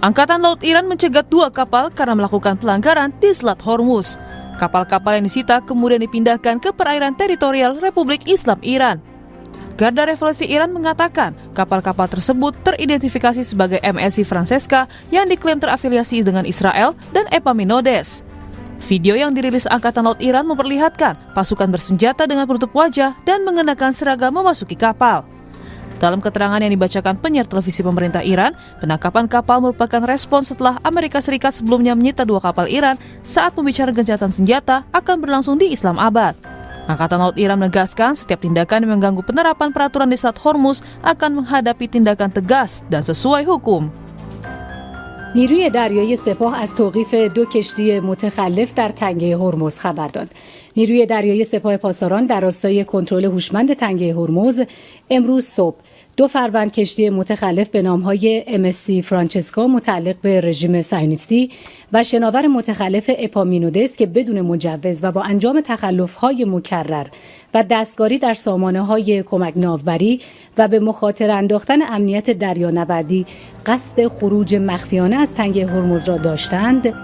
Angkatan Laut Iran mencegat 2 kapal karena melakukan pelanggaran di Selat Hormuz. Kapal-kapal yang disita kemudian dipindahkan ke perairan teritorial Republik Islam Iran. Garda Revolusi Iran mengatakan kapal-kapal tersebut teridentifikasi sebagai MSC Francesca yang diklaim terafiliasi dengan Israel dan Epaminondas. Video yang dirilis Angkatan Laut Iran memperlihatkan pasukan bersenjata dengan penutup wajah dan mengenakan seragam memasuki kapal. Dalam keterangan yang dibacakan penyiar televisi pemerintah Iran, penangkapan kapal merupakan respons setelah Amerika Serikat sebelumnya menyita 2 kapal Iran saat pembicaraan gencatan senjata akan berlangsung di Islamabad. Angkatan Laut Iran menegaskan setiap tindakan yang mengganggu penerapan peraturan di Selat Hormuz akan menghadapi tindakan tegas dan sesuai hukum. نیروی دریایی سپاه از توقیف 2 کشتی متخلف در تنگه هرمز خبر داد. نیروی دریایی سپاه پاسداران در راستای کنترل هوشمند تنگه هرمز امروز صبح 2 فروند کشتی متخلف به نامهای MSC فرانچسکا متعلق به رژیم صهیونیستی و شناور متخلف اپامینودس که بدون مجوز و با انجام تخلف‌های مکرر و دستکاری در سامانه‌های کمک ناوبری و به مخاطره انداختن امنیت دریانوردی قصد خروج مخفیانه از تنگه هرمز را داشتند.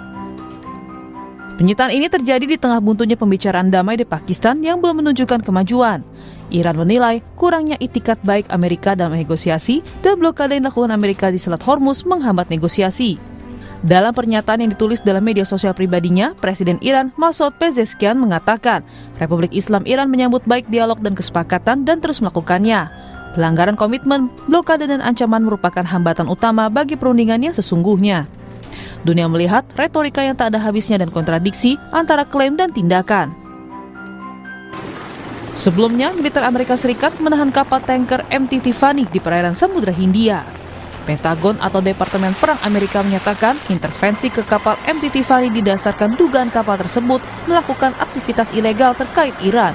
Penyitaan ini terjadi di tengah buntunya pembicaraan damai di Pakistan yang belum menunjukkan kemajuan. Iran menilai kurangnya itikat baik Amerika dalam negosiasi dan blokade yang dilakukan Amerika di Selat Hormuz menghambat negosiasi. Dalam pernyataan yang ditulis dalam media sosial pribadinya, Presiden Iran Masoud Pezeshkian mengatakan Republik Islam Iran menyambut baik dialog dan kesepakatan dan terus melakukannya. Pelanggaran komitmen, blokade dan ancaman merupakan hambatan utama bagi perundingan yang sesungguhnya. Dunia melihat retorika yang tak ada habisnya dan kontradiksi antara klaim dan tindakan. Sebelumnya, militer Amerika Serikat menahan kapal tanker MT Tiffany di perairan Samudra Hindia. Pentagon atau Departemen Perang Amerika menyatakan intervensi ke kapal MT Tiffany didasarkan dugaan kapal tersebut melakukan aktivitas ilegal terkait Iran.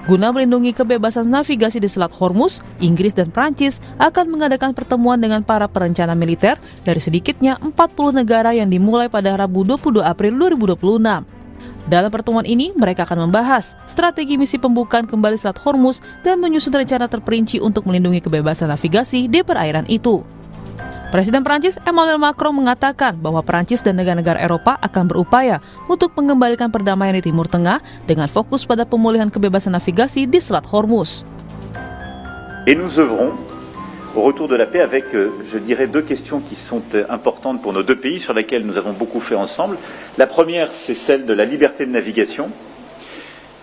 Guna melindungi kebebasan navigasi di Selat Hormuz, Inggris dan Prancis akan mengadakan pertemuan dengan para perencana militer dari sedikitnya 40 negara yang dimulai pada Rabu 22 April 2026. Dalam pertemuan ini, mereka akan membahas strategi misi pembukaan kembali Selat Hormuz dan menyusun rencana terperinci untuk melindungi kebebasan navigasi di perairan itu. Presiden Prancis Emmanuel Macron mengatakan bahwa Prancis dan negara-negara Eropa akan berupaya untuk mengembalikan perdamaian di Timur Tengah dengan fokus pada pemulihan kebebasan navigasi di Selat Hormuz. Et nous œuvrons au retour de la paix avec, je dirais, 2 questions qui sont importantes pour nos 2 pays, sur lesquelles nous avons beaucoup fait ensemble. La première, c'est celle de la liberté de navigation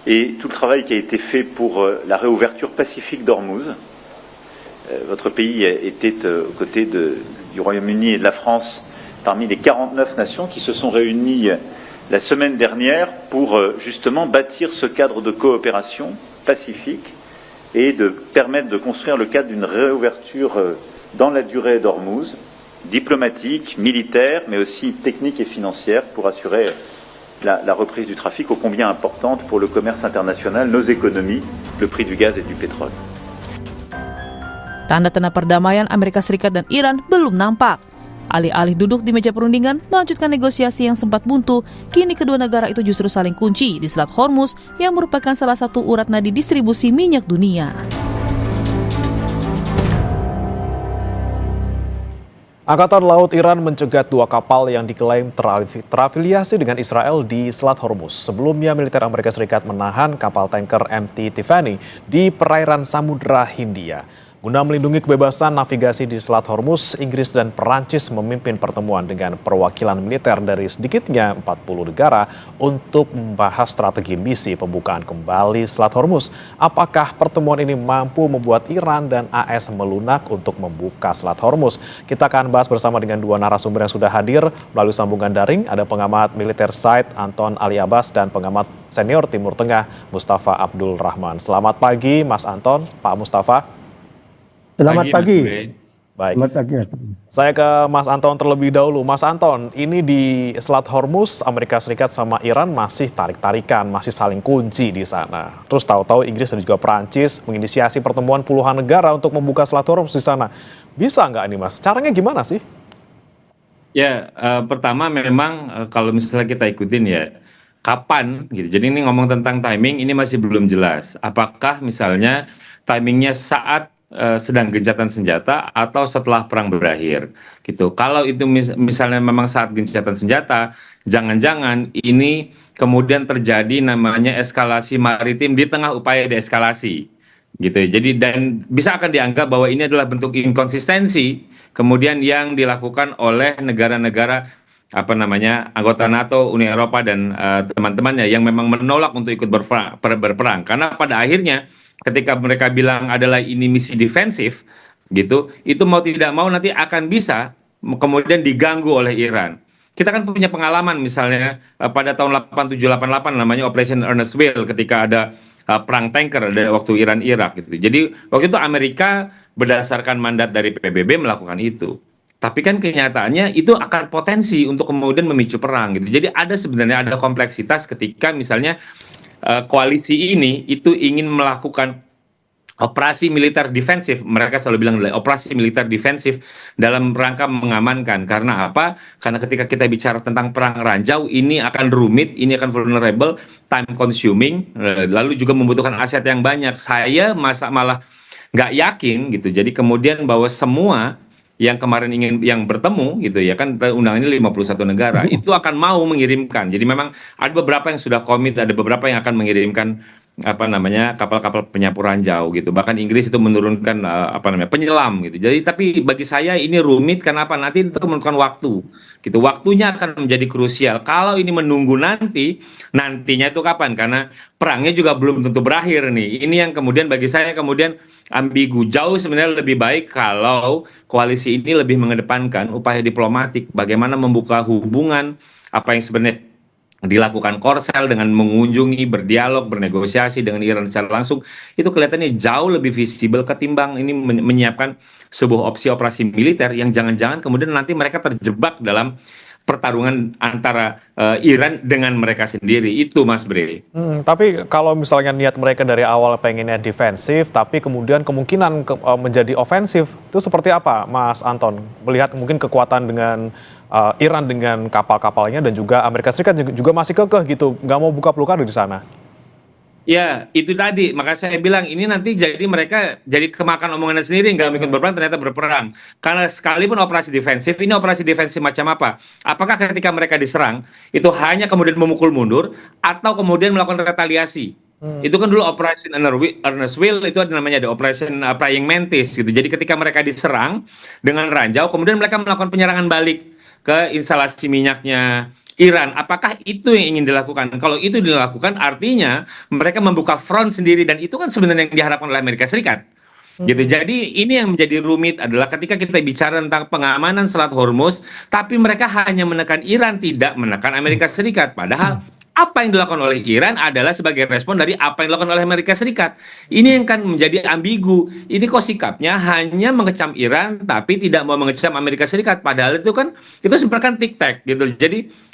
et tout le travail qui a été fait pour la réouverture pacifique d'Ormuz. Votre pays était aux côtés du Royaume-Uni et de la France parmi les 49 nations qui se sont réunies la semaine dernière pour justement bâtir ce cadre de coopération pacifique et de permettre de construire le cadre d'une réouverture dans la durée d'Ormuz, diplomatique, militaire, mais aussi technique et financière pour assurer la reprise du trafic ô combien importante pour le commerce international, nos économies, le prix du gaz et du pétrole. Tanda-tanda perdamaian Amerika Serikat dan Iran belum nampak. Alih-alih duduk di meja perundingan melanjutkan negosiasi yang sempat buntu, kini kedua negara itu justru saling kunci di Selat Hormuz yang merupakan salah satu urat nadi distribusi minyak dunia. Angkatan Laut Iran mencegat 2 kapal yang diklaim terafiliasi dengan Israel di Selat Hormuz. Sebelumnya, militer Amerika Serikat menahan kapal tanker MT Tiffany di perairan Samudra Hindia. Guna melindungi kebebasan navigasi di Selat Hormuz, Inggris dan Perancis memimpin pertemuan dengan perwakilan militer dari sedikitnya 40 negara untuk membahas strategi misi pembukaan kembali Selat Hormuz. Apakah pertemuan ini mampu membuat Iran dan AS melunak untuk membuka Selat Hormuz? Kita akan bahas bersama dengan 2 narasumber yang sudah hadir melalui sambungan daring. Ada pengamat militer Said Anton Ali Abbas dan pengamat senior Timur Tengah Mustafa Abdul Rahman. Selamat pagi Mas Anton, Pak Mustafa. Selamat pagi. Baik. Selamat pagi. Saya ke Mas Anton terlebih dahulu. Mas Anton, ini di Selat Hormuz, Amerika Serikat sama Iran masih tarik-tarikan, masih saling kunci di sana. Terus tahu-tahu Inggris dan juga Perancis menginisiasi pertemuan puluhan negara untuk membuka Selat Hormuz di sana. Bisa nggak ini Mas? Caranya gimana sih? Ya, pertama memang kalau misalnya kita ikutin ya, kapan gitu. Jadi ini ngomong tentang timing, ini masih belum jelas. Apakah misalnya timingnya saat sedang gencatan senjata atau setelah perang berakhir gitu. Kalau itu misalnya memang saat gencatan senjata, jangan-jangan ini kemudian terjadi namanya eskalasi maritim di tengah upaya deeskalasi gitu. Jadi dan bisa akan dianggap bahwa ini adalah bentuk inkonsistensi kemudian yang dilakukan oleh negara-negara anggota NATO, Uni Eropa dan teman-temannya yang memang menolak untuk ikut berperang karena pada akhirnya ketika mereka bilang adalah ini misi defensif gitu, itu mau tidak mau nanti akan bisa kemudian diganggu oleh Iran. Kita kan punya pengalaman misalnya pada tahun 87-88 namanya Operation Earnest Will ketika ada perang tanker dari waktu Iran Irak gitu. Jadi waktu itu Amerika berdasarkan mandat dari PBB melakukan itu. Tapi kan kenyataannya itu akan potensi untuk kemudian memicu perang gitu. Jadi sebenarnya ada kompleksitas ketika misalnya koalisi ini itu ingin melakukan operasi militer defensif, mereka selalu bilang operasi militer defensif dalam rangka mengamankan. Karena apa? Karena ketika kita bicara tentang perang ranjau, ini akan rumit, ini akan vulnerable, time consuming, lalu juga membutuhkan aset yang banyak. Saya malah nggak yakin gitu. Jadi kemudian bahwa semua yang kemarin yang bertemu gitu ya kan undangannya 51 negara itu akan mau mengirimkan. Jadi memang ada beberapa yang sudah komit, ada beberapa yang akan mengirimkan kapal-kapal penyapu ranjau gitu. Bahkan Inggris itu menurunkan penyelam gitu. Jadi tapi bagi saya ini rumit karena apa? Nanti itu membutuhkan waktu. Gitu. Waktunya akan menjadi krusial. Kalau ini menunggu nantinya itu kapan? Karena perangnya juga belum tentu berakhir nih. Ini yang kemudian bagi saya kemudian ambigu. Jauh sebenarnya lebih baik kalau koalisi ini lebih mengedepankan upaya diplomatik, bagaimana membuka hubungan apa yang sebenarnya dilakukan Korsel dengan mengunjungi, berdialog, bernegosiasi dengan Iran secara langsung, itu kelihatannya jauh lebih visible ketimbang ini menyiapkan sebuah opsi operasi militer yang jangan-jangan kemudian nanti mereka terjebak dalam pertarungan antara Iran dengan mereka sendiri. Itu Mas Bre. Tapi kalau misalnya niat mereka dari awal pengennya defensif, tapi kemudian kemungkinan menjadi ofensif, itu seperti apa Mas Anton? Melihat mungkin kekuatan dengan Iran dengan kapal-kapalnya dan juga Amerika Serikat juga masih kekeh gitu, nggak mau buka blokade di sana. Ya, itu tadi. Maka saya bilang ini nanti jadi mereka jadi kemakan omongannya sendiri, nggak ikut berperang, ternyata berperang. Karena sekalipun operasi defensif, ini operasi defensif macam apa? Apakah ketika mereka diserang, itu hanya kemudian memukul mundur, atau kemudian melakukan retaliasi? Itu kan dulu Operation Earnest Will, itu namanya ada Operation Praying Mantis gitu. Jadi ketika mereka diserang dengan ranjau, kemudian mereka melakukan penyerangan balik ke instalasi minyaknya Iran. Apakah itu yang ingin dilakukan? Kalau itu dilakukan artinya mereka membuka front sendiri dan itu kan sebenarnya yang diharapkan oleh Amerika Serikat. Gitu. Jadi ini yang menjadi rumit adalah ketika kita bicara tentang pengamanan Selat Hormuz, tapi mereka hanya menekan Iran, tidak menekan Amerika Serikat. Padahal apa yang dilakukan oleh Iran adalah sebagai respon dari apa yang dilakukan oleh Amerika Serikat. Ini yang kan menjadi ambigu. Ini kok sikapnya hanya mengecam Iran, tapi tidak mau mengecam Amerika Serikat. Padahal itu kan itu sebenarnya tic-tac gitu. Jadi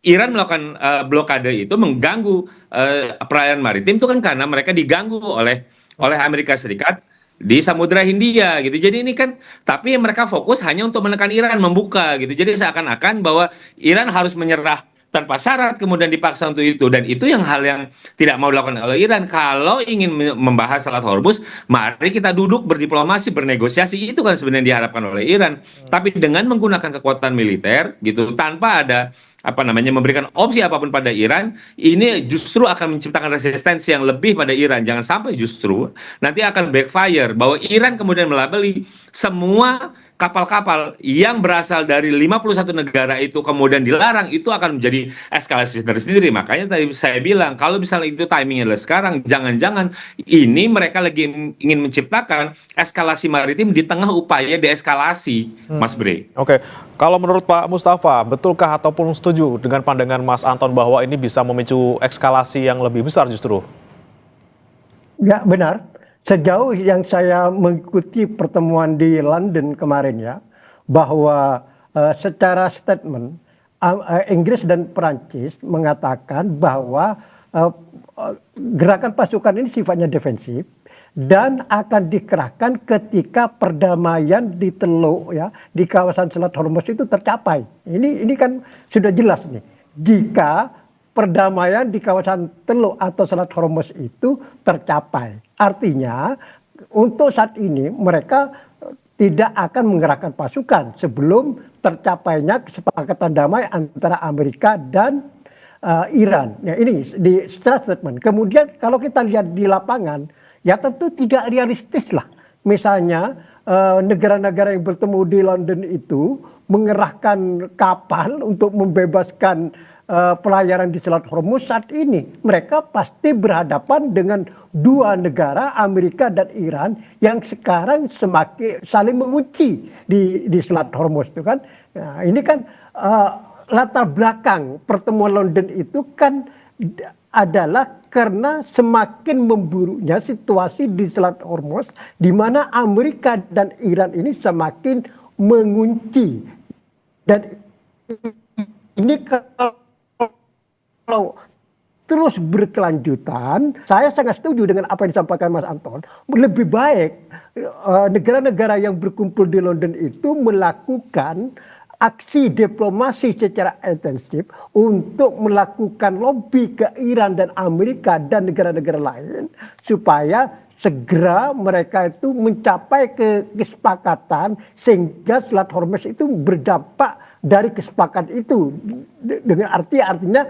Iran melakukan blokade itu mengganggu perairan maritim itu kan karena mereka diganggu oleh Amerika Serikat di Samudra Hindia gitu. Jadi ini kan tapi mereka fokus hanya untuk menekan Iran, membuka gitu. Jadi seakan-akan bahwa Iran harus menyerah tanpa syarat kemudian dipaksa untuk itu, dan itu hal yang tidak mau dilakukan oleh Iran. Kalau ingin membahas Selat Hormuz, mari kita duduk berdiplomasi, bernegosiasi. Itu kan sebenarnya diharapkan oleh Iran. Tapi dengan menggunakan kekuatan militer gitu tanpa ada memberikan opsi apapun pada Iran, ini justru akan menciptakan resistensi yang lebih pada Iran. Jangan sampai justru nanti akan backfire bahwa Iran kemudian melabeli semua kapal-kapal yang berasal dari 51 negara itu kemudian dilarang, itu akan menjadi eskalasi tersendiri. Makanya tadi saya bilang kalau misalnya itu timingnya adalah sekarang, jangan-jangan ini mereka lagi ingin menciptakan eskalasi maritim di tengah upaya deeskalasi, Mas Bre. Oke, kalau menurut Pak Mustafa, betulkah ataupun setuju dengan pandangan Mas Anton bahwa ini bisa memicu eskalasi yang lebih besar justru? Ya, benar. Sejauh yang saya mengikuti pertemuan di London kemarin ya, bahwa secara statement Inggris dan Perancis mengatakan bahwa gerakan pasukan ini sifatnya defensif dan akan dikerahkan ketika perdamaian di Teluk ya, di kawasan Selat Hormuz itu tercapai. Ini kan sudah jelas nih. Jika perdamaian di kawasan Teluk atau Selat Hormuz itu tercapai, artinya untuk saat ini mereka tidak akan mengerahkan pasukan sebelum tercapainya kesepakatan damai antara Amerika dan Iran. Ya, ini di secara statement. Kemudian kalau kita lihat di lapangan, ya tentu tidak realistis lah. Misalnya negara-negara yang bertemu di London itu mengerahkan kapal untuk membebaskan pelayaran di Selat Hormuz saat ini. Mereka pasti berhadapan dengan dua negara, Amerika dan Iran, yang sekarang semakin saling mengunci di Selat Hormuz itu kan. Nah, ini kan latar belakang pertemuan London itu kan adalah karena semakin memburuknya situasi di Selat Hormuz, di mana Amerika dan Iran ini semakin mengunci. Dan ini kalau terus berkelanjutan, saya sangat setuju dengan apa yang disampaikan Mas Anton. Lebih baik negara-negara yang berkumpul di London itu melakukan aksi diplomasi secara intensif untuk melakukan lobby ke Iran dan Amerika dan negara-negara lain supaya segera mereka itu mencapai kesepakatan sehingga Selat Hormuz itu berdampak dari kesepakatan itu. Dengan artinya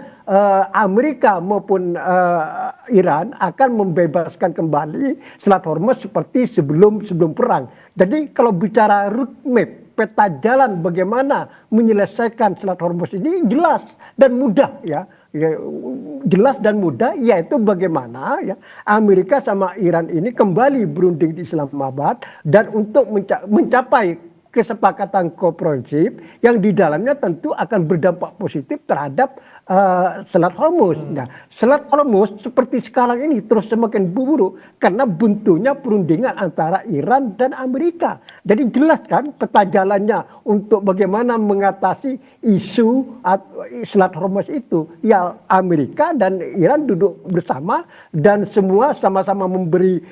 Amerika maupun Iran akan membebaskan kembali Selat Hormuz seperti sebelum perang. Jadi kalau bicara roadmap, peta jalan bagaimana menyelesaikan Selat Hormuz ini jelas dan mudah ya, jelas dan mudah, yaitu bagaimana ya Amerika sama Iran ini kembali berunding di Islamabad dan untuk mencapai kesepakatan komprehensif yang di dalamnya tentu akan berdampak positif terhadap Selat Hormuz. Nah, Selat Hormuz seperti sekarang ini terus semakin buruk karena buntunya perundingan antara Iran dan Amerika. Jadi jelas kan peta jalannya untuk bagaimana mengatasi isu Selat Hormuz itu. Ya Amerika dan Iran duduk bersama dan semua sama-sama memberi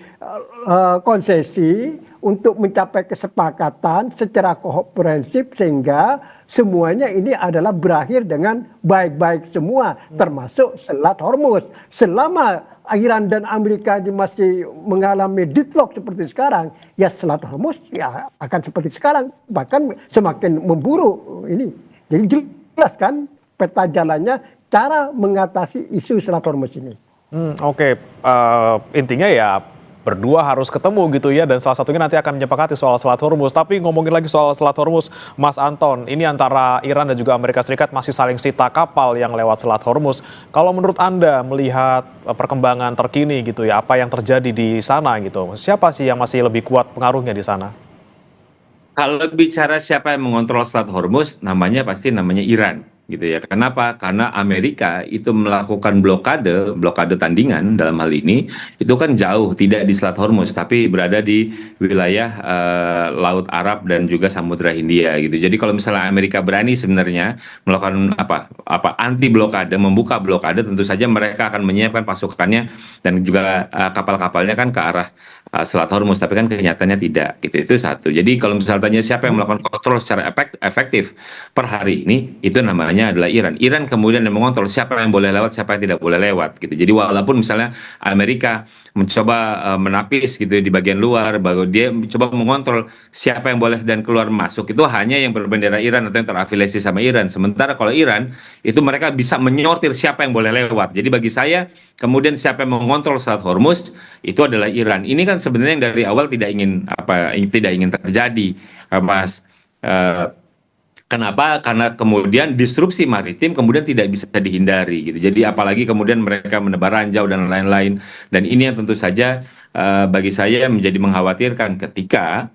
konsesi untuk mencapai kesepakatan secara komprehensif sehingga semuanya ini adalah berakhir dengan baik-baik semua, termasuk Selat Hormuz. Selama Iran dan Amerika masih mengalami deadlock seperti sekarang, ya Selat Hormuz ya akan seperti sekarang, bahkan semakin memburuk ini. Jadi jelas kan peta jalannya cara mengatasi isu Selat Hormuz ini. Oke. Intinya ya berdua harus ketemu gitu ya, dan salah satunya nanti akan menyepakati soal Selat Hormuz. Tapi ngomongin lagi soal Selat Hormuz, Mas Anton, ini antara Iran dan juga Amerika Serikat masih saling sita kapal yang lewat Selat Hormuz. Kalau menurut Anda melihat perkembangan terkini gitu ya, apa yang terjadi di sana gitu, siapa sih yang masih lebih kuat pengaruhnya di sana? Kalau bicara siapa yang mengontrol Selat Hormuz, namanya Iran, gitu ya. Kenapa? Karena Amerika itu melakukan blokade tandingan dalam hal ini, itu kan jauh, tidak di Selat Hormuz, tapi berada di wilayah Laut Arab dan juga Samudra Hindia, gitu. Jadi kalau misalnya Amerika berani sebenarnya melakukan anti blokade, membuka blokade, tentu saja mereka akan menyiapkan pasukannya dan juga kapal-kapalnya kan ke arah Selat Hormuz, tapi kan kenyataannya tidak, gitu. Itu satu. Jadi kalau misalnya tanya siapa yang melakukan kontrol secara efektif per hari ini, itu namanya adalah Iran. Iran kemudian yang mengontrol siapa yang boleh lewat, siapa yang tidak boleh lewat, gitu. Jadi walaupun misalnya Amerika mencoba menapis gitu di bagian luar, bahwa dia mencoba mengontrol siapa yang boleh dan keluar masuk, itu hanya yang berbendera Iran atau yang terafiliasi sama Iran. Sementara kalau Iran itu mereka bisa menyortir siapa yang boleh lewat. Jadi bagi saya kemudian siapa yang mengontrol Selat Hormuz itu adalah Iran. Ini kan sebenarnya yang dari awal tidak ingin terjadi, Mas. Kenapa? Karena kemudian disrupsi maritim kemudian tidak bisa dihindari, gitu. Jadi apalagi kemudian mereka menebar ranjau dan lain-lain. Dan ini yang tentu saja bagi saya menjadi mengkhawatirkan ketika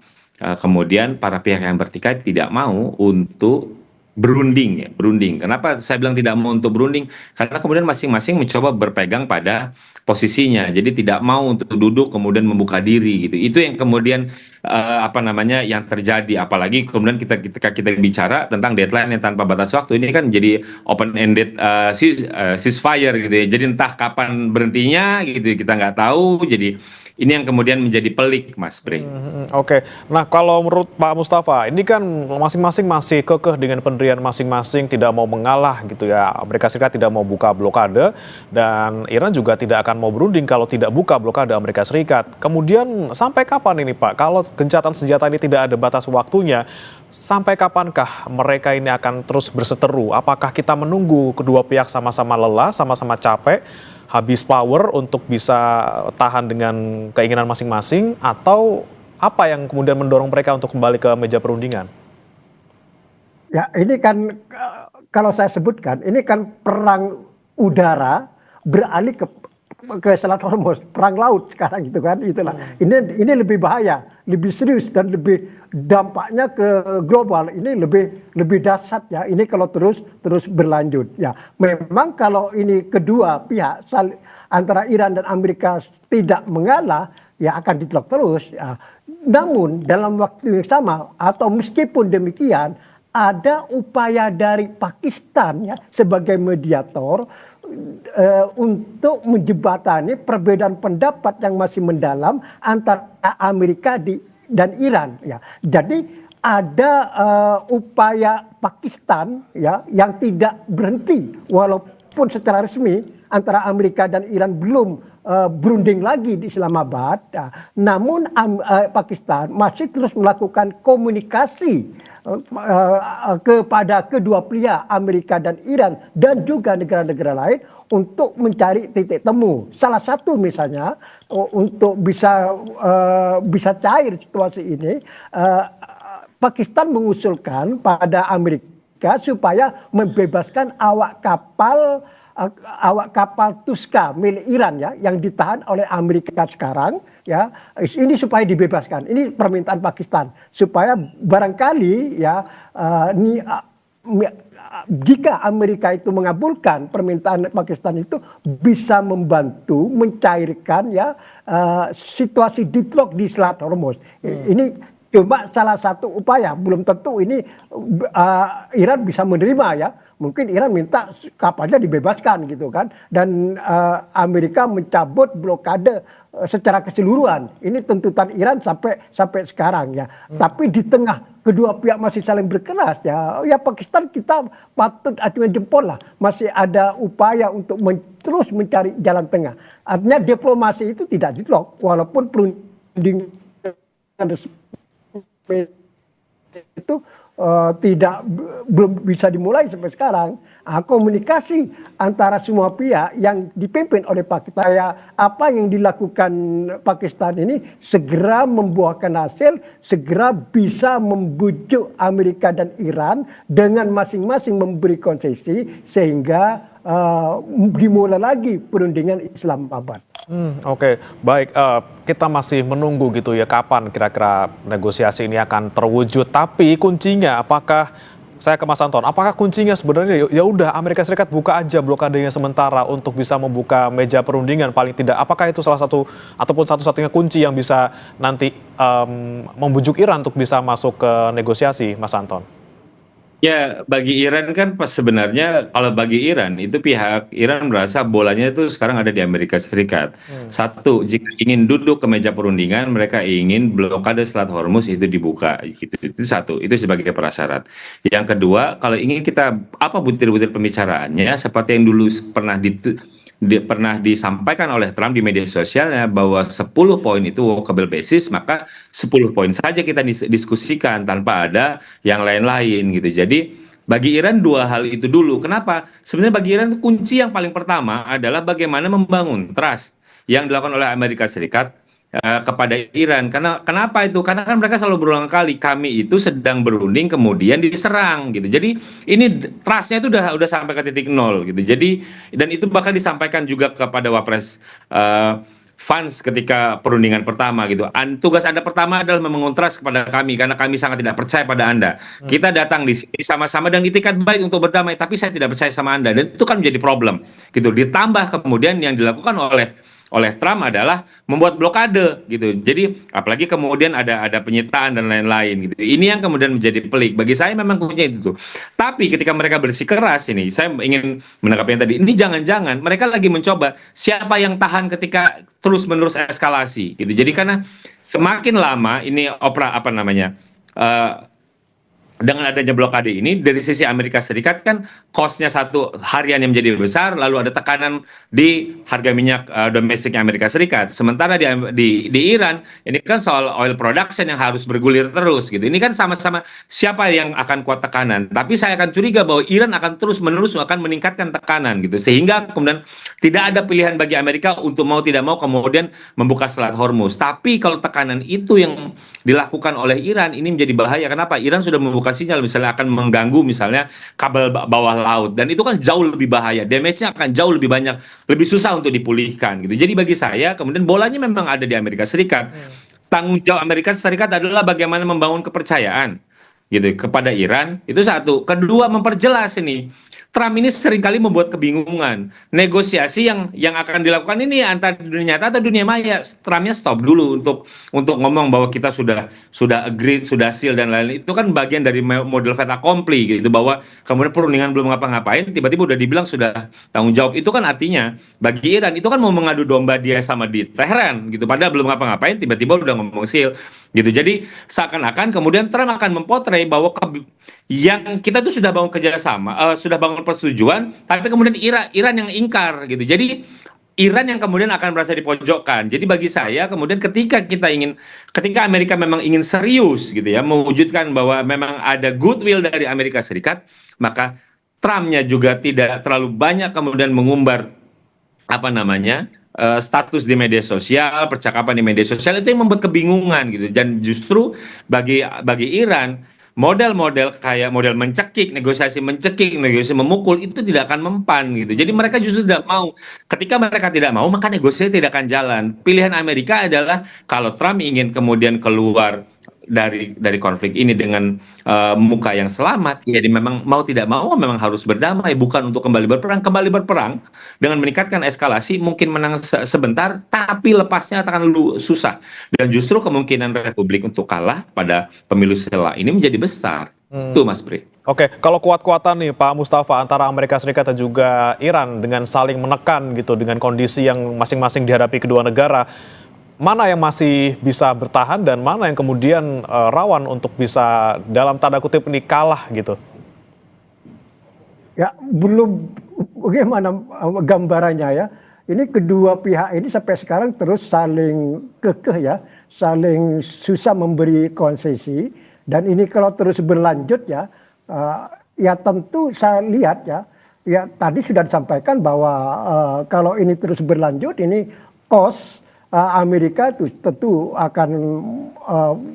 kemudian para pihak yang bertikai tidak mau untuk berunding. Kenapa saya bilang tidak mau untuk berunding? Karena kemudian masing-masing mencoba berpegang pada posisinya. Jadi tidak mau untuk duduk kemudian membuka diri, gitu. Itu yang kemudian apa namanya yang terjadi, apalagi kemudian ketika kita bicara tentang deadline yang tanpa batas waktu ini kan jadi open ended ceasefire gitu ya, jadi entah kapan berhentinya gitu kita nggak tahu, jadi ini yang kemudian menjadi pelik, Mas Bray. Oke, nah kalau menurut Pak Mustafa, ini kan masing-masing masih kekeh dengan pendirian masing-masing, tidak mau mengalah gitu ya. Amerika Serikat tidak mau buka blokade, dan Iran juga tidak akan mau berunding kalau tidak buka blokade Amerika Serikat. Kemudian sampai kapan ini Pak, kalau gencatan senjata ini tidak ada batas waktunya, sampai kapankah mereka ini akan terus berseteru? Apakah kita menunggu kedua pihak sama-sama lelah, sama-sama capek, habis power untuk bisa tahan dengan keinginan masing-masing, atau apa yang kemudian mendorong mereka untuk kembali ke meja perundingan? Ya, ini kan kalau saya sebutkan, ini kan perang udara beralih ke Selat Hormuz, perang laut sekarang gitu kan, itulah. Ini lebih bahaya, lebih serius dan lebih dampaknya ke global. Ini lebih dahsyat ya. Ini kalau terus berlanjut ya. Memang kalau ini kedua pihak antara Iran dan Amerika tidak mengalah, ya akan ditelok terus ya. Namun dalam waktu yang sama atau meskipun demikian, ada upaya dari Pakistan ya sebagai mediator untuk menjembatani perbedaan pendapat yang masih mendalam antara Amerika dan Iran ya. Jadi ada upaya Pakistan ya yang tidak berhenti walaupun secara resmi antara Amerika dan Iran belum berunding lagi di Islamabad ya. Namun Pakistan masih terus melakukan komunikasi kepada kedua pihak Amerika dan Iran dan juga negara-negara lain untuk mencari titik temu. Salah satu misalnya untuk bisa cair situasi ini, Pakistan mengusulkan pada Amerika supaya membebaskan awak kapal Tuska milik Iran ya yang ditahan oleh Amerika sekarang ya, ini supaya dibebaskan. Ini permintaan Pakistan supaya barangkali ya jika Amerika itu mengabulkan permintaan Pakistan itu bisa membantu mencairkan ya situasi deadlock di Selat Hormuz. Ini cuma salah satu upaya, belum tentu ini Iran bisa menerima ya. Mungkin Iran minta kapalnya dibebaskan gitu kan, dan Amerika mencabut blokade secara keseluruhan. Ini tuntutan Iran sampai sekarang ya. Tapi di tengah kedua pihak masih saling berkeras ya Pakistan kita patut acungan jempol lah. Masih ada upaya untuk terus mencari jalan tengah. Artinya diplomasi itu tidak diblok walaupun perundingan itu belum bisa dimulai sampai sekarang. Komunikasi antara semua pihak yang dipimpin oleh Pakistan, apa yang dilakukan Pakistan ini segera membuahkan hasil, segera bisa membujuk Amerika dan Iran dengan masing-masing memberi konsesi sehingga dimulai lagi perundingan Islamabad. Oke, baik. Kita masih menunggu gitu ya kapan kira-kira negosiasi ini akan terwujud. Tapi kuncinya, apakah saya ke Mas Anton, apakah kuncinya sebenarnya ya udah Amerika Serikat buka aja blokadenya sementara untuk bisa membuka meja perundingan paling tidak? Apakah itu salah satu ataupun satu-satunya kunci yang bisa nanti membujuk Iran untuk bisa masuk ke negosiasi, Mas Anton? Ya, bagi Iran kan sebenarnya kalau bagi Iran itu pihak Iran merasa bolanya itu sekarang ada di Amerika Serikat. Satu, jika ingin duduk ke meja perundingan, mereka ingin blokade Selat Hormuz itu dibuka. Gitu. Itu satu, itu sebagai prasyarat. Yang kedua, kalau ingin kita apa butir-butir pembicaraannya seperti yang dulu pernah disampaikan oleh Trump di media sosialnya bahwa 10 poin itu walkable basis, maka 10 poin saja kita diskusikan tanpa ada yang lain-lain gitu. Jadi bagi Iran dua hal itu dulu. Kenapa? Sebenarnya bagi Iran kunci yang paling pertama adalah bagaimana membangun trust yang dilakukan oleh Amerika Serikat kepada Iran. Kenapa itu? Karena kan mereka selalu berulang kali kami itu sedang berunding kemudian diserang gitu. Jadi ini trustnya itu udah sampai ke titik nol gitu. Jadi dan itu bahkan disampaikan juga kepada Wapres Vance ketika perundingan pertama gitu. Tugas Anda pertama adalah membangun trust kepada kami karena kami sangat tidak percaya pada Anda. Kita datang di sini sama-sama dan itikat baik untuk berdamai, tapi saya tidak percaya sama Anda dan itu kan menjadi problem gitu. Ditambah kemudian yang dilakukan oleh oleh Trump adalah membuat blokade gitu. Jadi apalagi kemudian ada penyitaan dan lain-lain gitu. Ini yang kemudian menjadi pelik. Bagi saya memang kuncinya itu tuh. Tapi ketika mereka bersikeras ini, saya ingin menanggapi yang tadi. Ini jangan-jangan mereka lagi mencoba siapa yang tahan ketika terus-menerus eskalasi gitu. Jadi karena semakin lama ini apa namanya? Dengan adanya blokade ini dari sisi Amerika Serikat kan cost-nya satu harian yang menjadi besar, lalu ada tekanan di harga minyak domestiknya Amerika Serikat. Sementara di Iran ini kan soal oil production yang harus bergulir terus gitu. Ini kan sama-sama siapa yang akan kuat tekanan. Tapi saya akan curiga bahwa Iran akan terus-menerus akan meningkatkan tekanan gitu. Sehingga kemudian tidak ada pilihan bagi Amerika untuk mau tidak mau kemudian membuka Selat Hormuz. Tapi kalau tekanan itu yang dilakukan oleh Iran ini menjadi bahaya. Kenapa? Iran sudah membuka sinyal misalnya akan mengganggu misalnya kabel bawah laut, dan itu kan jauh lebih bahaya, damage-nya akan jauh lebih banyak, lebih susah untuk dipulihkan gitu. Jadi bagi saya kemudian bolanya memang ada di Amerika Serikat. Tanggung jawab Amerika Serikat adalah bagaimana membangun kepercayaan gitu kepada Iran, itu satu. Kedua, memperjelas ini. Trump ini seringkali membuat kebingungan. Negosiasi yang akan dilakukan ini antara dunia nyata atau dunia maya. Trumpnya stop dulu untuk ngomong bahwa kita sudah agree, sudah seal dan lain-lain. Itu kan bagian dari model fait accompli gitu, bahwa kemudian perundingan belum ngapa-ngapain, tiba-tiba udah dibilang sudah tanggung jawab. Itu kan artinya bagi Iran itu kan mau mengadu domba dia sama di Teheran gitu. Padahal belum ngapa-ngapain, tiba-tiba udah ngomong seal gitu. Jadi seakan-akan kemudian Trump akan memotret bahwa yang kita tuh sudah bangun kerjasama, sudah bangun persetujuan, tapi kemudian Iran yang ingkar gitu. Jadi Iran yang kemudian akan merasa dipojokkan. Jadi bagi saya kemudian ketika Amerika memang ingin serius gitu ya, mewujudkan bahwa memang ada goodwill dari Amerika Serikat, maka Trumpnya juga tidak terlalu banyak kemudian mengumbar apa namanya status di media sosial, percakapan di media sosial, itu yang membuat kebingungan gitu. Dan justru bagi Iran model-model kayak model mencekik, negosiasi memukul itu tidak akan mempan gitu. Jadi mereka justru tidak mau. Ketika mereka tidak mau, maka negosiasi tidak akan jalan. Pilihan Amerika adalah kalau Trump ingin kemudian keluar dari konflik ini dengan muka yang selamat, jadi memang mau tidak mau memang harus berdamai, bukan untuk kembali berperang dengan meningkatkan eskalasi, mungkin menang sebentar tapi lepasnya akan susah, dan justru kemungkinan Republik untuk kalah pada pemilu setelah ini menjadi besar. Tuh Mas Bri. Oke, kalau kuat-kuatan nih Pak Mustafa antara Amerika Serikat dan juga Iran dengan saling menekan gitu dengan kondisi yang masing-masing dihadapi kedua negara, mana yang masih bisa bertahan dan mana yang kemudian rawan untuk bisa dalam tanda kutip ini kalah gitu? Ya, belum bagaimana gambarannya ya. Ini kedua pihak ini sampai sekarang terus saling kekeh ya, saling susah memberi konsesi, dan ini kalau terus berlanjut ya, ya tentu saya lihat ya tadi sudah disampaikan bahwa kalau ini terus berlanjut ini cost Amerika itu tentu akan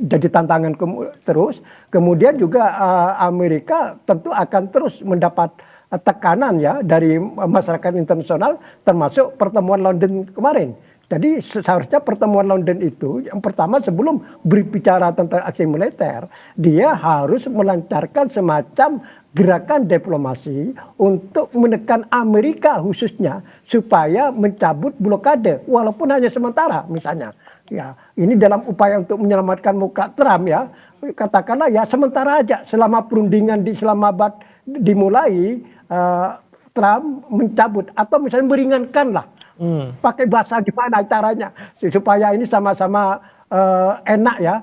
jadi tantangan terus. Kemudian juga Amerika tentu akan terus mendapat tekanan ya dari masyarakat internasional, termasuk pertemuan London kemarin. Jadi seharusnya pertemuan London itu yang pertama sebelum berbicara tentang aksi militer, dia harus melancarkan semacam gerakan diplomasi untuk menekan Amerika khususnya supaya mencabut blokade walaupun hanya sementara misalnya. Ya, ini dalam upaya untuk menyelamatkan muka Trump ya. Katakanlah ya sementara aja selama perundingan di Islamabad dimulai, Trump mencabut atau misalnya meringankan lah. Pakai bahasa gimana caranya supaya ini sama-sama enak ya,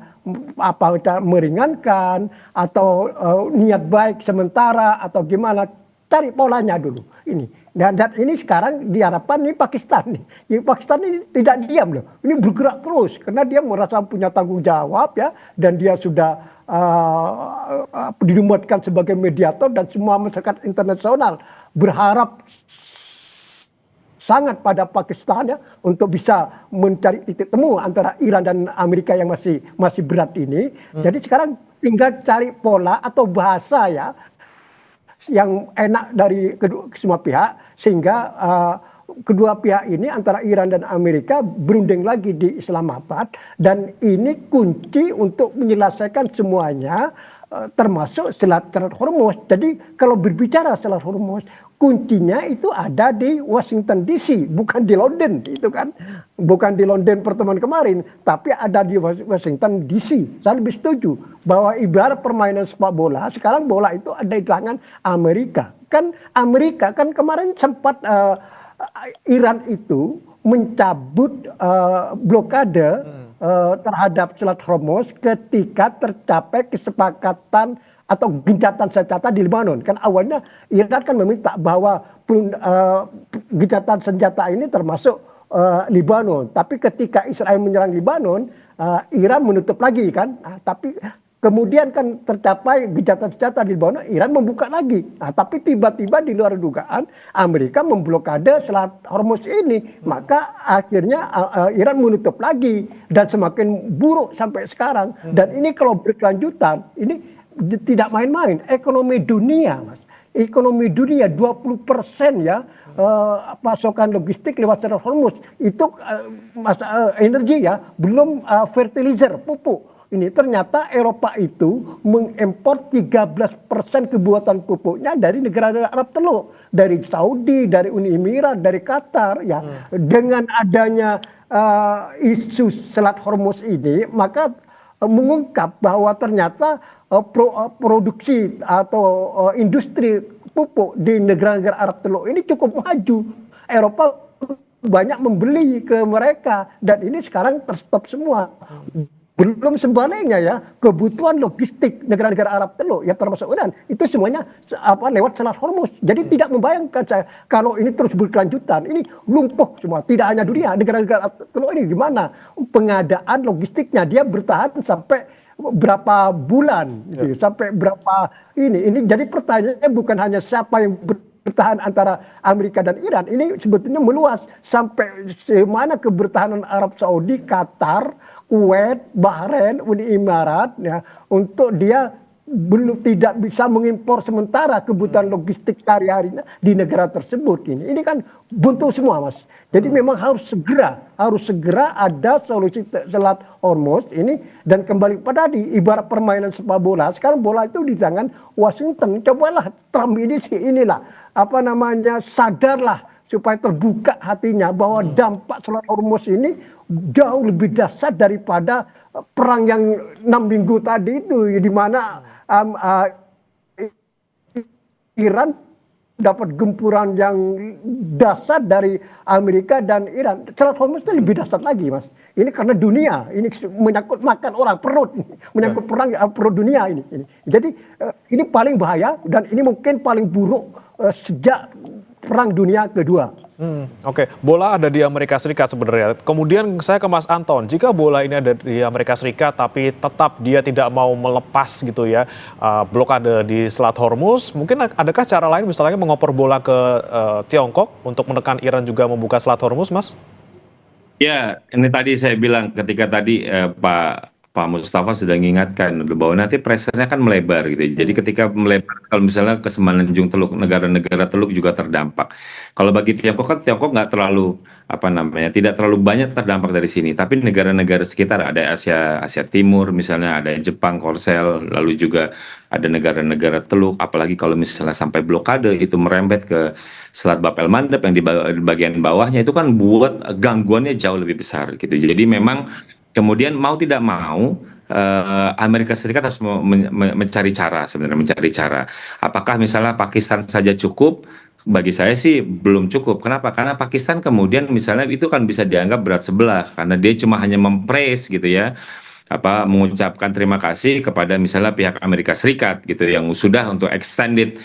apa meringankan atau niat baik sementara atau gimana, cari polanya dulu ini. Dan ini sekarang diharapkan ini Pakistan nih. Pakistan ini tidak diam loh, ini bergerak terus karena dia merasa punya tanggung jawab ya, dan dia sudah dinumatkan sebagai mediator, dan semua masyarakat internasional berharap sangat pada Pakistan ya untuk bisa mencari titik temu antara Iran dan Amerika yang masih berat ini. Jadi sekarang tinggal cari pola atau bahasa ya yang enak dari semua pihak, sehingga kedua pihak ini antara Iran dan Amerika berunding lagi di Islamabad, dan ini kunci untuk menyelesaikan semuanya, termasuk Selat Hormuz. Jadi kalau berbicara Selat Hormuz, kuncinya itu ada di Washington DC, bukan di London, itu kan. Bukan di London pertemuan kemarin, tapi ada di Washington DC. Saya lebih setuju bahwa ibarat permainan sepak bola, sekarang bola itu ada di tangan Amerika. Kan Amerika kan kemarin sempat Iran itu mencabut blokade terhadap Selat Hormuz ketika tercapai kesepakatan atau gencatan senjata di Lebanon. Kan awalnya Iran kan meminta bahwa gencatan senjata ini termasuk Lebanon. Tapi ketika Israel menyerang Lebanon, Iran menutup lagi kan. Tapi kemudian kan tercapai gencatan senjata di Lebanon, Iran membuka lagi. Tapi tiba-tiba di luar dugaan Amerika memblokade Selat Hormuz ini. Maka akhirnya Iran menutup lagi dan semakin buruk sampai sekarang. Dan ini kalau berkelanjutan, ini tidak main-main. Ekonomi dunia, Mas. Ekonomi dunia 20% ya pasokan logistik lewat Selat Hormuz. Itu energi ya, belum fertilizer, pupuk. Ini ternyata Eropa itu mengimpor 13% kebutuhan pupuknya dari negara-negara Arab Teluk, dari Saudi, dari Uni Emirat, dari Qatar ya. Dengan adanya isu Selat Hormuz ini, maka mengungkap bahwa ternyata produksi atau industri pupuk di negara-negara Arab Teluk ini cukup maju. Eropa banyak membeli ke mereka dan ini sekarang terstop semua. Belum sebaliknya ya, kebutuhan logistik negara-negara Arab Teluk ya termasuk Iran itu semuanya lewat Selat Hormuz. Jadi tidak membayangkan saya kalau ini terus berkelanjutan, ini lumpuh semua. Tidak hanya dunia, negara-negara Arab Teluk ini gimana pengadaan logistiknya, dia bertahan sampai berapa bulan gitu, sampai berapa ini jadi pertanyaannya bukan hanya siapa yang bertahan antara Amerika dan Iran, ini sebetulnya meluas sampai mana kebertahanan Arab Saudi, Qatar, Kuwait, Bahrain, Uni Emirat ya, untuk dia belum tidak bisa mengimpor sementara kebutuhan logistik sehari-harinya di negara tersebut ini kan buntu semua, Mas. Jadi memang harus segera ada solusi Selat Hormuz ini dan kembali pada ibarat permainan sepak bola. Sekarang bola itu di tangan Washington. Cobalah Trump ini inilah sadarlah supaya terbuka hatinya bahwa dampak Selat Hormuz ini jauh lebih dahsyat daripada perang yang 6 minggu tadi itu, di mana Iran dapat gempuran yang dahsyat dari Amerika dan Iran. Selat Hormuz itu lebih dahsyat lagi, Mas. Ini karena dunia, ini menyangkut makan orang, perut, menyangkut perang perut dunia ini. Jadi ini paling bahaya dan ini mungkin paling buruk sejak Perang Dunia Kedua. Oke, bola ada di Amerika Serikat sebenarnya. Kemudian saya ke Mas Anton, jika bola ini ada di Amerika Serikat tapi tetap dia tidak mau melepas gitu ya blokade di Selat Hormuz, mungkin adakah cara lain misalnya mengoper bola ke Tiongkok untuk menekan Iran juga membuka Selat Hormuz, Mas? Ya, ini tadi saya bilang ketika tadi Pak Mustafa sudah mengingatkan bahwa nanti pressure-nya kan melebar gitu. Jadi ketika melebar, kalau misalnya ke Semenanjung Teluk, negara-negara Teluk juga terdampak. Kalau bagi Tiongkok kan Tiongkok nggak terlalu tidak terlalu banyak terdampak dari sini. Tapi negara-negara sekitar ada Asia Timur, misalnya ada Jepang, Korsel, lalu juga ada negara-negara Teluk. Apalagi kalau misalnya sampai blokade itu merembet ke Selat Bab el Mandeb yang di bagian bawahnya itu kan buat gangguannya jauh lebih besar gitu. Jadi memang kemudian mau tidak mau Amerika Serikat harus mencari cara. Apakah misalnya Pakistan saja cukup? Bagi saya sih belum cukup. Kenapa? Karena Pakistan kemudian misalnya itu kan bisa dianggap berat sebelah karena dia cuma hanya mempraise gitu ya. Mengucapkan terima kasih kepada misalnya pihak Amerika Serikat gitu yang sudah untuk extended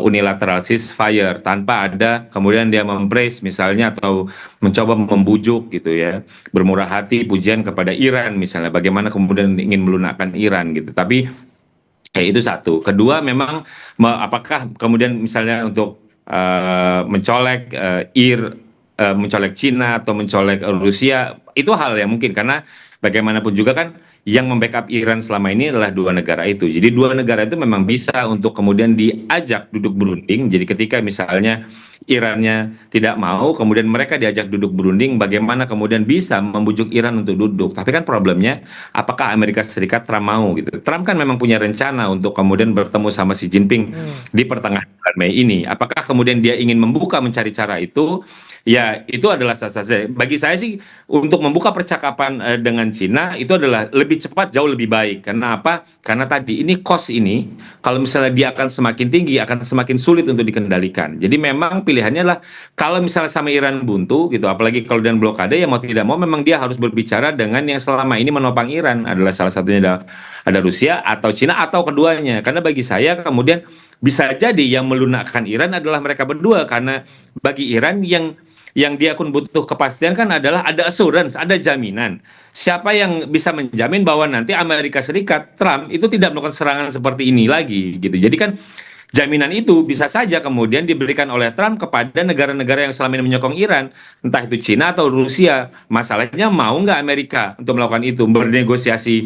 unilateral ceasefire tanpa ada kemudian dia mempraise misalnya atau mencoba membujuk gitu ya, bermurah hati pujian kepada Iran misalnya, bagaimana kemudian ingin melunakkan Iran gitu. Tapi itu satu. Kedua, memang apakah kemudian misalnya untuk mencolek mencolek Cina atau mencolek Rusia, itu hal yang mungkin karena bagaimanapun juga kan yang membackup Iran selama ini adalah dua negara itu. Jadi dua negara itu memang bisa untuk kemudian diajak duduk berunding. Jadi ketika misalnya Irannya tidak mau, kemudian mereka diajak duduk berunding, bagaimana kemudian bisa membujuk Iran untuk duduk. Tapi kan problemnya, apakah Amerika Serikat Trump mau gitu. Trump kan memang punya rencana untuk kemudian bertemu sama Xi Jinping di pertengahan bulan Mei ini. Apakah kemudian dia ingin membuka mencari cara itu? Ya, itu adalah sah-sah saja. Bagi saya sih, untuk membuka percakapan dengan Cina itu adalah lebih cepat, jauh lebih baik. Karena apa? Karena tadi ini cost ini, kalau misalnya dia akan semakin tinggi, akan semakin sulit untuk dikendalikan. Jadi memang pilihannya adalah kalau misalnya sama Iran buntu gitu, apalagi kalau dan blokade, ya mau tidak mau memang dia harus berbicara dengan yang selama ini menopang Iran, adalah salah satunya ada Rusia atau Cina atau keduanya. Karena bagi saya kemudian bisa jadi yang melunakkan Iran adalah mereka berdua, karena bagi Iran yang dia pun butuh kepastian kan adalah ada assurance, ada jaminan. Siapa yang bisa menjamin bahwa nanti Amerika Serikat, Trump itu tidak melakukan serangan seperti ini lagi gitu. Jadi kan jaminan itu bisa saja kemudian diberikan oleh Trump kepada negara-negara yang selama ini menyokong Iran, entah itu Cina atau Rusia. Masalahnya mau nggak Amerika untuk melakukan itu, bernegosiasi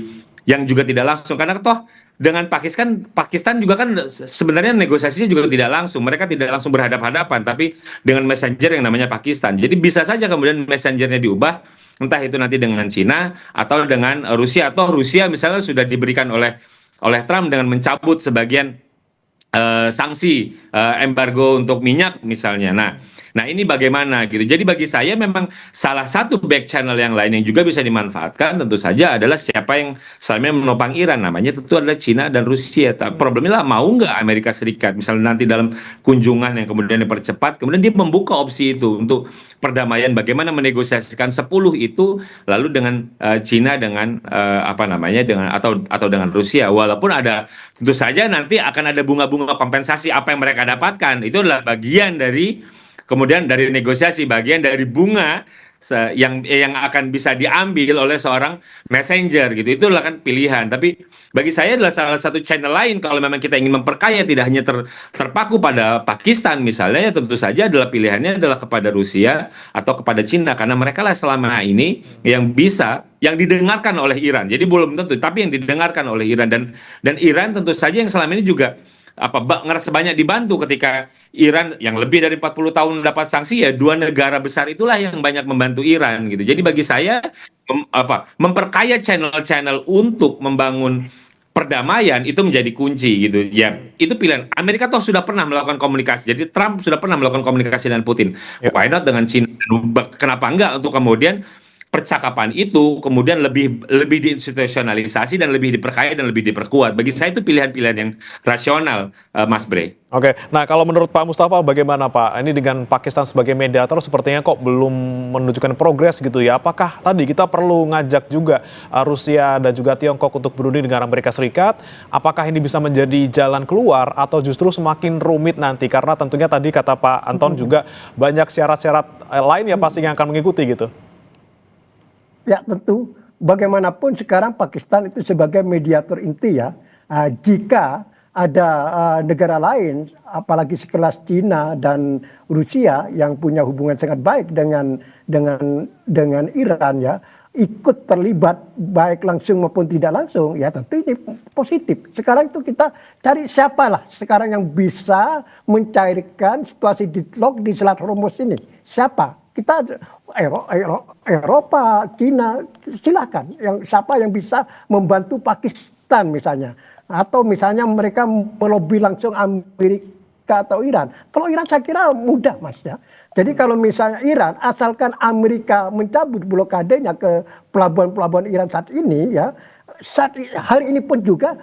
yang juga tidak langsung, karena toh dengan Pakistan juga kan sebenarnya negosiasinya juga tidak langsung, mereka tidak langsung berhadap-hadapan, tapi dengan messenger yang namanya Pakistan. Jadi bisa saja kemudian messengernya diubah, entah itu nanti dengan Cina atau dengan Rusia, atau Rusia misalnya sudah diberikan oleh Trump dengan mencabut sebagian sanksi embargo untuk minyak misalnya. Nah ini bagaimana gitu. Jadi bagi saya memang salah satu back channel yang lain yang juga bisa dimanfaatkan tentu saja adalah siapa yang selama ini menopang Iran, namanya tentu adalah Cina dan Rusia. Problemnya lah, mau nggak Amerika Serikat misalnya nanti dalam kunjungan yang kemudian dipercepat, kemudian dia membuka opsi itu untuk perdamaian, bagaimana menegosiasikan 10 itu lalu dengan Cina dengan dengan atau dengan Rusia, walaupun ada tentu saja nanti akan ada bunga-bunga kompensasi apa yang mereka dapatkan, itu adalah bagian dari kemudian dari negosiasi, bagian dari bunga yang akan bisa diambil oleh seorang messenger gitu. Itulah kan pilihan. Tapi bagi saya adalah salah satu channel lain kalau memang kita ingin memperkaya, tidak hanya terpaku pada Pakistan misalnya, ya tentu saja adalah pilihannya adalah kepada Rusia atau kepada Cina, karena mereka lah selama ini yang didengarkan oleh Iran. Jadi belum tentu, tapi yang didengarkan oleh Iran, dan Iran tentu saja yang selama ini juga ngerasa banyak dibantu ketika Iran yang lebih dari 40 tahun mendapat sanksi, ya dua negara besar itulah yang banyak membantu Iran gitu. Jadi bagi saya memperkaya channel-channel untuk membangun perdamaian itu menjadi kunci gitu. Ya, itu pilihan. Amerika toh sudah pernah melakukan komunikasi. Jadi Trump sudah pernah melakukan komunikasi dengan Putin. Why not dengan Cina? Kenapa enggak untuk kemudian percakapan itu kemudian lebih diinstitusionalisasi dan lebih diperkaya dan lebih diperkuat. Bagi saya itu pilihan-pilihan yang rasional, Mas Bre. Oke, nah kalau menurut Pak Mustafa bagaimana Pak? Ini dengan Pakistan sebagai mediator sepertinya kok belum menunjukkan progres gitu ya. Apakah tadi kita perlu ngajak juga Rusia dan juga Tiongkok untuk berunding dengan Amerika Serikat? Apakah ini bisa menjadi jalan keluar atau justru semakin rumit nanti? Karena tentunya tadi kata Pak Anton juga banyak syarat-syarat lain ya pasti yang akan mengikuti gitu. Ya tentu, bagaimanapun sekarang Pakistan itu sebagai mediator inti ya. Jika ada negara lain, apalagi sekelas Cina dan Rusia yang punya hubungan sangat baik dengan Iran ya, ikut terlibat baik langsung maupun tidak langsung, ya tentu ini positif. Sekarang itu kita cari siapalah sekarang yang bisa mencairkan situasi deadlock di Selat Hormuz ini. Siapa? Kita Eropa, Cina, silakan. Siapa yang bisa membantu Pakistan misalnya, atau misalnya mereka melobi langsung Amerika atau Iran. Kalau Iran saya kira mudah Mas ya. Jadi kalau misalnya Iran, asalkan Amerika mencabut blokadenya ke pelabuhan-pelabuhan Iran saat ini ya, hari ini pun juga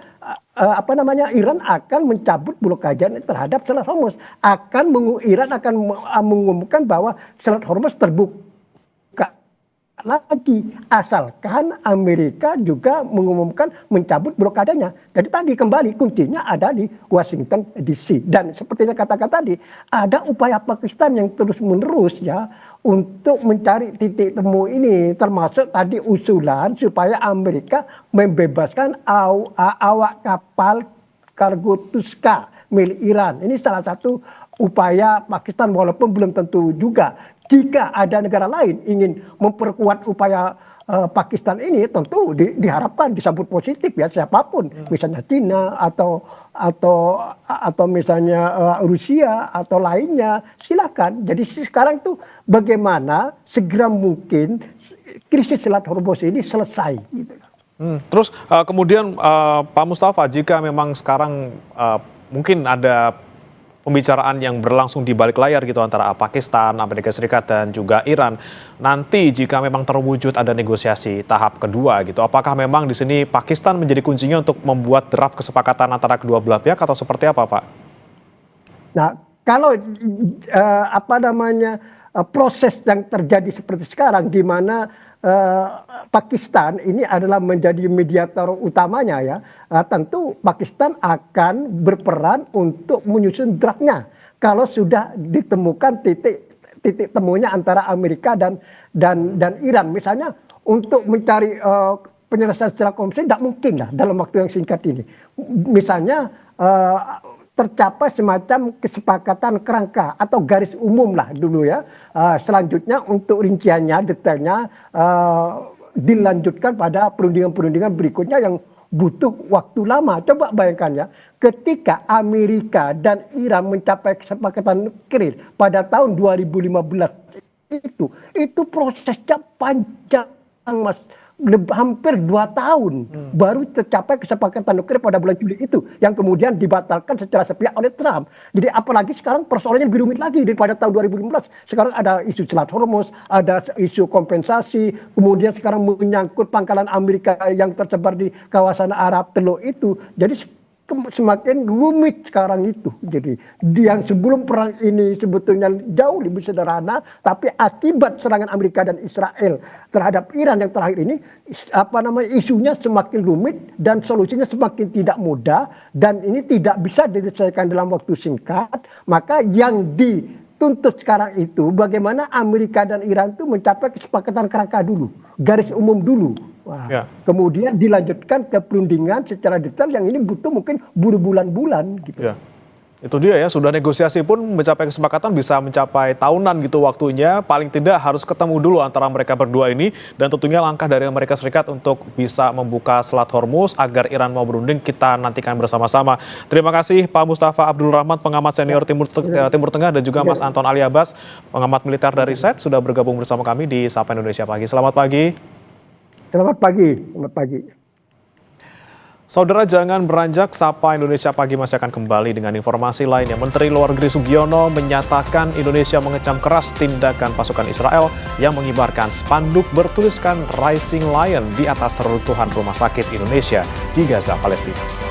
Iran akan mencabut blokade terhadap Selat Hormuz. Iran akan mengumumkan bahwa Selat Hormuz terbuka lagi, asalkan Amerika juga mengumumkan mencabut blokadenya. Jadi tadi kembali kuncinya ada di Washington DC, dan seperti yang katakan tadi ada upaya Pakistan yang terus-menerus ya untuk mencari titik temu ini, termasuk tadi usulan supaya Amerika membebaskan awak kapal kargo Tuska milik Iran. Ini salah satu upaya Pakistan, walaupun belum tentu juga. Jika ada negara lain ingin memperkuat upaya Pakistan ini tentu diharapkan disambut positif ya siapapun, misalnya China atau misalnya Rusia atau lainnya, silakan. Jadi sekarang tuh bagaimana segera mungkin krisis Selat Hormuz ini selesai. Gitu. Terus kemudian Pak Mustafa, jika memang sekarang mungkin ada pembicaraan yang berlangsung di balik layar gitu antara Pakistan, Amerika Serikat dan juga Iran, nanti jika memang terwujud ada negosiasi tahap kedua gitu, apakah memang di sini Pakistan menjadi kuncinya untuk membuat draft kesepakatan antara kedua belah pihak atau seperti apa, Pak? Nah, kalau proses yang terjadi seperti sekarang di mana Pakistan ini adalah menjadi mediator utamanya ya, tentu Pakistan akan berperan untuk menyusun draftnya kalau sudah ditemukan titik temunya antara Amerika dan Iran. Misalnya untuk mencari penyelesaian secara konvensi tidak mungkin lah dalam waktu yang singkat ini. Misalnya tercapai semacam kesepakatan kerangka atau garis umum lah dulu ya. Selanjutnya untuk rinciannya, detailnya dilanjutkan pada perundingan-perundingan berikutnya yang butuh waktu lama. Coba bayangkan ya, ketika Amerika dan Iran mencapai kesepakatan nuklir pada tahun 2015 itu prosesnya panjang, Mas. Hampir 2 tahun baru tercapai kesepakatan nuklir pada bulan Juli itu yang kemudian dibatalkan secara sepihak oleh Trump. Jadi apalagi sekarang persoalannya lebih rumit lagi daripada tahun 2015. Sekarang ada isu Selat Hormuz, ada isu kompensasi, kemudian sekarang menyangkut pangkalan Amerika yang tersebar di kawasan Arab Teluk itu. Jadi semakin rumit sekarang itu. Jadi yang sebelum perang ini sebetulnya jauh lebih sederhana, tapi akibat serangan Amerika dan Israel terhadap Iran yang terakhir ini, isunya semakin rumit dan solusinya semakin tidak mudah dan ini tidak bisa diselesaikan dalam waktu singkat. Maka yang dituntut sekarang itu bagaimana Amerika dan Iran itu mencapai kesepakatan kerangka dulu, garis umum dulu. Wah, ya. Kemudian dilanjutkan ke perundingan secara detail yang ini butuh mungkin berbulan-bulan gitu. Ya. Itu dia ya, sudah negosiasi pun mencapai kesepakatan bisa mencapai tahunan gitu waktunya. Paling tidak harus ketemu dulu antara mereka berdua ini. Dan tentunya langkah dari Amerika Serikat untuk bisa membuka Selat Hormuz agar Iran mau berunding kita nantikan bersama-sama. Terima kasih Pak Mustafa Abdul Rahman, pengamat senior Timur Tengah, dan juga Mas Anton Ali Abbas, pengamat militer dari SET, sudah bergabung bersama kami di Sapa Indonesia Pagi. Selamat pagi. Selamat pagi. Selamat pagi. Saudara, jangan beranjak, Sapa Indonesia Pagi masih akan kembali dengan informasi lainnya. Menteri Luar Negeri Sugiono menyatakan Indonesia mengecam keras tindakan pasukan Israel yang mengibarkan spanduk bertuliskan Rising Lion di atas reruntuhan rumah sakit Indonesia di Gaza, Palestina.